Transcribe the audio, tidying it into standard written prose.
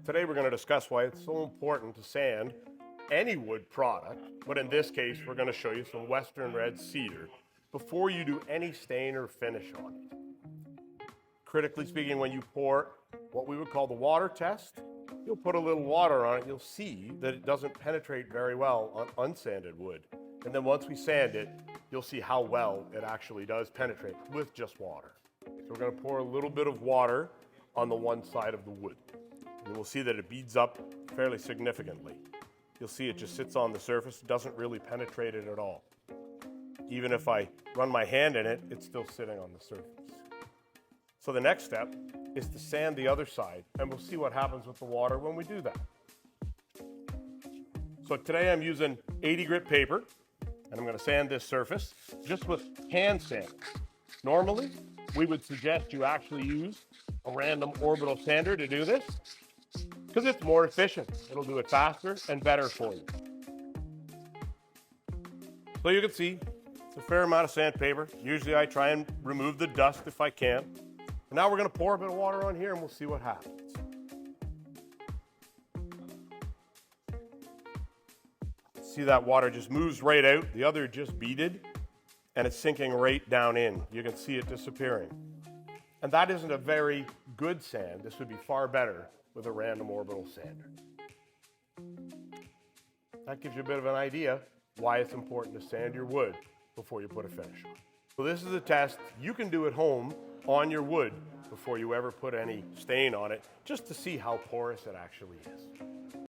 Today we're going to discuss why it's so important to sand any wood product, but in this case we're going to show you some Western Red Cedar before you do any stain or finish on it. Critically speaking, when you pour what we would call the water test, you'll put a little water on it, you'll see that it doesn't penetrate very well on unsanded wood. And then once we sand it, you'll see how well it actually does penetrate with just water. So we're going to pour a little bit of water on the one side of the wood. And we'll see that it beads up fairly significantly. You'll see it just sits on the surface, doesn't really penetrate it at all. Even if I run my hand in it, it's still sitting on the surface. So the next step is to sand the other side, and we'll see what happens with the water when we do that. So today I'm using 80 grit paper, and I'm going to sand this surface just with hand sand. Normally, we would suggest you actually use a random orbital sander to do this, because it's more efficient. It'll do it faster and better for you. So you can see it's a fair amount of sandpaper. Usually I try and remove the dust if I can. And now we're going to pour a bit of water on here and we'll see what happens. See that water just moves right out. The other just beaded and it's sinking right down in. You can see it disappearing. And that isn't a very good sand. This would be far better with a random orbital sander. That gives you a bit of an idea why it's important to sand your wood before you put a finish on. So this is a test you can do at home on your wood before you ever put any stain on it, just to see how porous it actually is.